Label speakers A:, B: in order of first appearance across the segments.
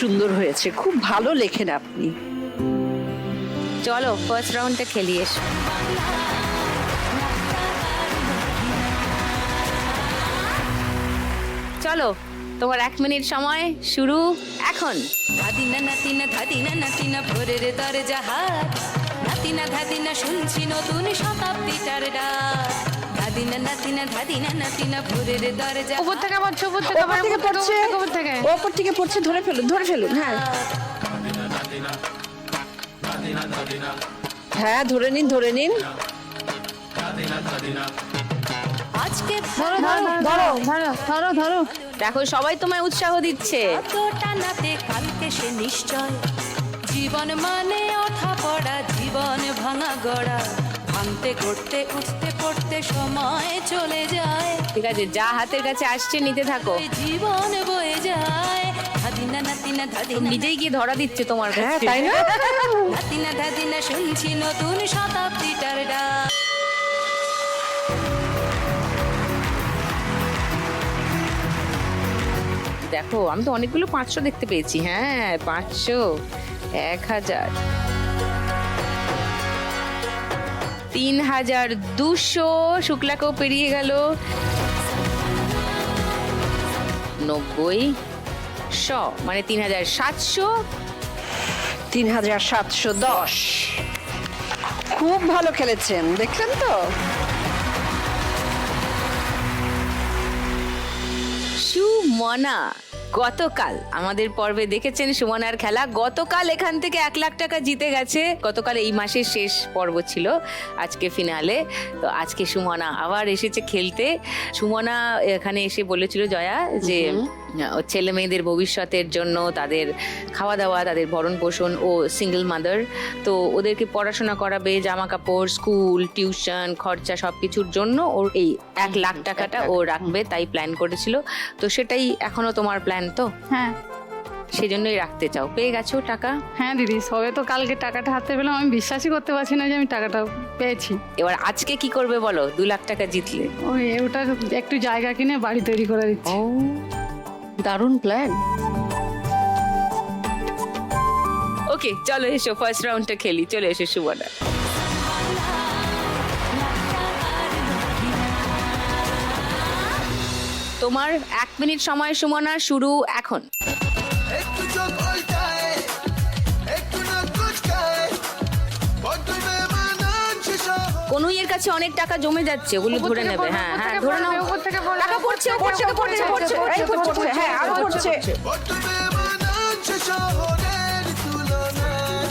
A: সুন্দর হয়েছে, খুব ভালো লেখেন আপনি।
B: চলো ফার্স্ট রাউন্ডটা খেলি এসো। চলো তোমার 1 মিনিট সময় শুরু এখন।
C: ধাদিনা নাতিনা ধাদিনা নাতিনা ভোরের দরজা হাত, নাতিনা ধাদিনা শুনছি নতুন শতাব্দীটার ডাক। ধাদিনা নাতিনা ধাদিনা নাতিনা ভোরের দরজা।
D: উপর থেকে পড়ছে, উপর থেকে
A: ওপর থেকে পড়ছে,
D: উপর থেকে
A: ওপর থেকে পড়ছে, ধরে ফেলুন, ধরে ফেলুন। হ্যাঁ হ্যাঁ, ধরে নিন, ধরে নিন।
C: আজকে
D: ধরো ধরো ধরো ধরো ধরো ধরো।
B: দেখো সবাই তোমায় উৎসাহ দিচ্ছে।
C: টানাতে কালকে সে নিশ্চয়, জীবন মানে ওঠা পড়া, জীবন ভাঙা গড়া, ভাঙতে করতে উঠতে পড়তে সময় চলে যায়।
B: ঠিক আছে, যা হাতের কাছে আসছে নিতে থাকো।
C: জীবন বয়ে যায়। ধাদিনা নাতিনা ধাদিনা
B: নিজেই গিয়ে ধরা দিচ্ছে তোমার
A: হ্যাঁ,
B: কাছে।
A: তাই না?
C: নাতিনা ধাদিনা শুনছি নতুন শতাব্দীটার ডাক।
B: দেখো আমি তো অনেকগুলো 500 দেখতে পেয়েছি। হ্যাঁ 500, 1000, 3200, শুক্লাকেও পেরিয়ে গেল। 90, 100 মানে 3700।
A: 3710। খুব ভালো খেলেছেন, দেখলেন তো?
B: সুমনা গতকাল আমাদের পর্বে দেখেছেন সুমনার খেলা। গতকাল এখান থেকে 1 লাখ টাকা জিতে গেছে। গতকাল এই মাসের শেষ পর্ব ছিল, আজকে ফিনালে। তো আজকে সুমনা আবার এসেছে খেলতে। সুমনা এখানে এসে বলেছিল জয়া যে ওর ছেলে মেয়েদের ভবিষ্যতের জন্য, তাদের খাওয়া দাওয়া, তাদের ভরণ পোষণ, ও সিঙ্গেল মাদার, তো ওদেরকে পড়াশোনা করাবে, জামা কাপড়, স্কুল, টিউশন খরচা সবকিছুর জন্য ওর এই 1 লাখ টাকাটা ও রাখবে, তাই প্ল্যান করেছিল। তো সেটাই এখনো তোমার প্ল্যান তো?
D: হ্যাঁ
B: সেজন্যই রাখতে চাও। পেয়ে গেছো টাকা?
D: হ্যাঁ দিদি, সবে তো কালকে টাকাটা হাতে পেলাম, আমি বিশ্বাসই করতে পারছি না যে আমি টাকাটা পেয়েছি।
B: এবার আজকে কি করবে বলো 2 লাখ টাকা জিতলে?
D: ওই ওটা একটু জায়গা কিনে বাড়ি তৈরি করে দিচ্ছি।
B: ও
A: দারুণ প্ল্যান।
B: ওকে চলো এসো ফার্স্ট রাউন্ডটা খেলি। চলে এসো সুমনা। তোমার 1 মিনিট সময় সুমনা, শুরু এখন।
E: একটু চোখ উল্টায়, একটু নাক কুচকায়, বড্ড বেমানানছে শহর।
B: কনুইয়ের কাছে অনেক টাকা জমে যাচ্ছে, ওগুলো ধরে নেবে। হ্যাঁ হ্যাঁ ধরে নাও।
D: উপর থেকে পড়বে,
A: টাকা পড়ছে, পড়ছে, পড়ছে, পড়ছে, এই তো পড়ছে, হ্যাঁ আরো পড়ছে।
E: বড্ড বেমানানছে শহরের তুলনায়।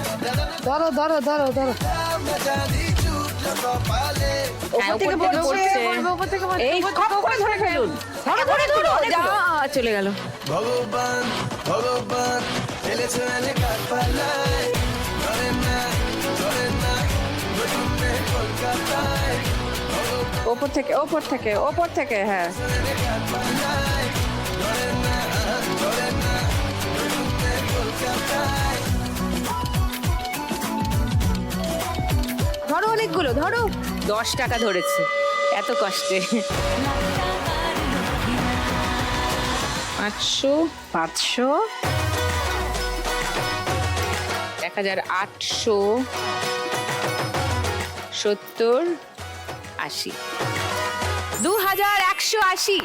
D: ধরো ধরো ধরো ধরো।
E: আমরা জানি চুটলো কপালে।
B: হ্যাঁ,
A: উপর থেকে
B: উপর থেকে
A: পড়ছে।
B: পড়ছে।
D: উপর থেকে পড়ছে,
A: এই
D: উপর
A: খপ
D: থেকে
A: করে ধরে ফেলুন, ধরো, ধরে ধরো,
B: যা,
A: যা।
B: চলে গেল।
E: ভগবান ভগবান ফেলেছে কাঠ পাল্লায়, ধরেন না ধরেন না নতুন মেয়ে কলকাতায়।
A: ওপর থেকে, ওপর থেকে, ওপর থেকে, হ্যাঁ।
E: কাঠ পাল্লায়, ধরেন না ধরেন না নতুন মেয়ে কলকাতায়।
B: ধরো অনেকগুলো, ধরো। 10 টাকা ধরেছে এত কষ্টে। 500,
A: 500,
B: 1800, 70, 80, 2180।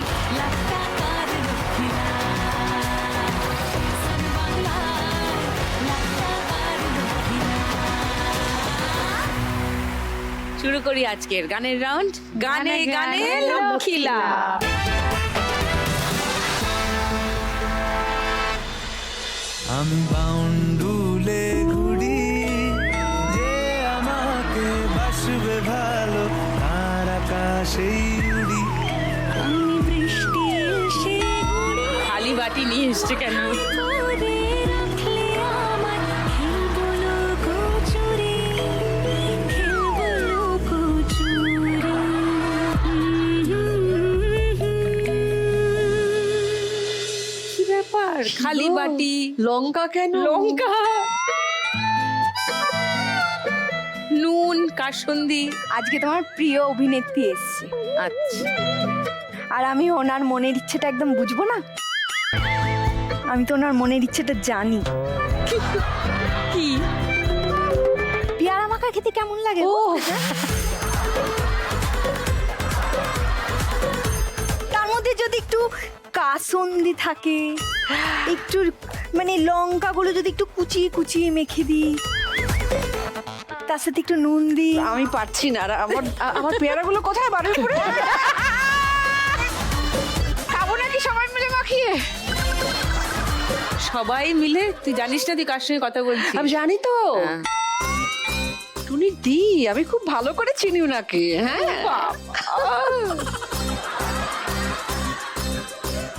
B: শুরু করি আজকের গানের রাউন্ড। গানে গানে লক্ষ্মী লাভ।
E: আমি বাউন্ডুলে ঘুরি, যে আমাকে বাসবে ভালো তার আকাশেই উড়ি।
C: আমি বৃষ্টি এসে ঘুরে
B: খালি বাটি নিয়ে এসছে কেন?
C: করে রাখলে আমার খেলবো লুকোচুরি, খেলবো লুকোচুরি।
B: কি ব্যাপার? খালি বাটি,
A: লঙ্কা কেন?
B: লঙ্কা, নুন, কাসুন্দি।
F: আজকে তোমার প্রিয় অভিনেত্রী এসছে,
B: আচ্ছা
F: আর আমি ওনার মনের ইচ্ছেটা একদম বুঝবো না। আমি তো ওনার মনের ইচ্ছেটা জানি।
B: কি?
F: পেয়ারা মাখা খেতে কেমন লাগে?
B: ও
F: তার মধ্যে যদি একটু কাসন্দি থাকে, একটু মানে লঙ্কাগুলো যদি একটু কুচিয়ে কুচিয়ে মেখে দিই, তার সাথে একটু নুন দিই।
A: আমি পারছি না, আর আমার পেয়ারাগুলো কোথায় বাড়ির উপরে? খাবো নাকি সবাই মিলে মাখিয়ে?
B: সবাই মিলে? তুই জানিস না তুই কার সঙ্গে কথা বলছিস?
A: আমি জানি তো।
B: হ্যাঁ।
A: টুনি দি, আমি খুব ভালো করে চিনি ওনাকে। হ্যাঁ,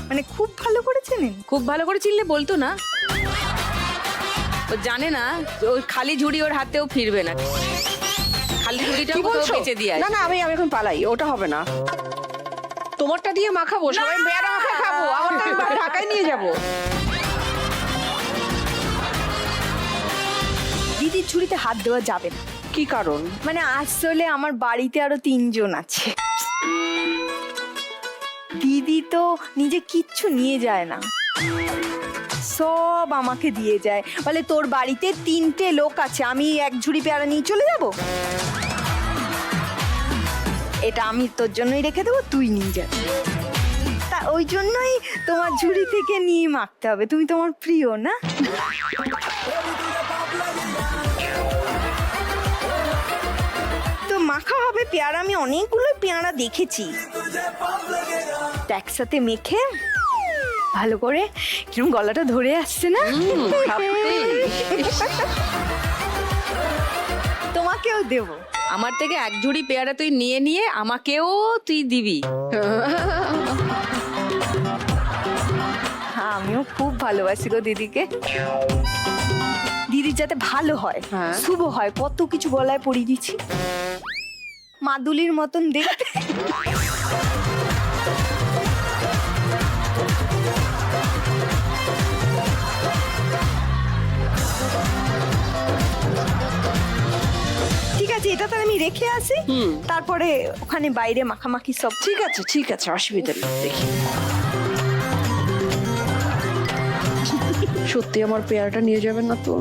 F: মানে খুব ভালো করে চেনেন?
B: খুব ভালো করে চিনলে বলতো না। ও জানে না ওই খালি ঝুড়ি ওর হাতেও ফিরবে না, খালি ঝুড়িটা
A: কি বলছো?
B: বেঁচে দিয়ে
A: না না, আমি এখন পালাই, ওটা হবে না। তোমারটা দিয়ে মাখাবো, সবাই পেয়ারা মাখা খাবো, আমারটা আমি ঢাকায় নিয়ে যাবো।
F: দিদির ঝুড়িতে হাত দেওয়া যাবে না।
A: কি কারণ?
F: মানে আসলে আমার বাড়িতে আরো 3 জন আছে। দিদি তো নিজে কিচ্ছু নিয়ে যায় না, সব আমাকে দিয়ে যায়। বলে তোর বাড়িতে 3টে লোক আছে, আমি এক ঝুড়ি পেয়ারা নিয়ে চলে যাব? এটা আমি তোর জন্যই রেখে দেবো, তুই নিয়ে যাবি। তা ওই জন্যই তোমার ঝুড়ি থেকে নিয়ে মাখতে হবে, তুমি তোমার প্রিয় না? তো মাখা হবে পেয়ারা, আমি অনেকগুলো পেয়ারা দেখেছি। একসাথে মেখে ভালো করে, কিরকম গলাটা ধরে আসছে না? তোমাকেও দেব।
B: আমার থেকে এক ঝুড়ি পেয়ারা তুই নিয়ে নিয়ে আমাকেও তুই দিবি?
F: হ্যাঁ, আমিও খুব ভালোবাসি গো দিদিকে। দিদির যাতে ভালো হয়,
A: হ্যাঁ।
F: শুভ হয়, কত কিছু গলায় পরিয়ে দিচ্ছি। মাদুলির মতন দেখতে। ঠিক আছে, এটা তো আমি রেখে আসি, তারপরে ওখানে বাইরে মাখামাখি সব।
A: ঠিক আছে ঠিক আছে, অসুবিধা নেই। দেখি, সত্যি আমার পেয়ারাটা নিয়ে যাবেন না তো?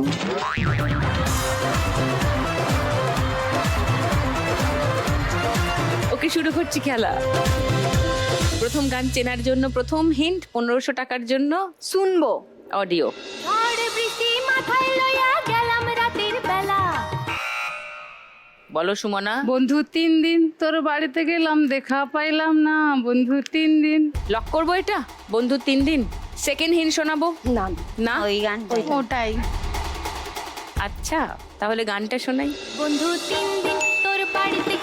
B: ওকে, শুরু করছি খেলা। প্রথম গান চেনার জন্য প্রথম হিন্ট 1500 টাকার জন্য
F: শুনবো
B: অডিও। বলো সুমনা।
D: বন্ধু 3 দিন তোর বাড়িতে গেলাম, দেখা পাইলাম না। বন্ধু 3 দিন।
B: লক করবো এটা? বন্ধু 3 দিন। সেকেন্ড হিন্ট শোনাবো?
A: না
B: না,
F: ওই গান।
D: ওটাই।
B: আচ্ছা তাহলে গানটা শোনাই।
C: বন্ধু 3 দিন তোর বাড়িতে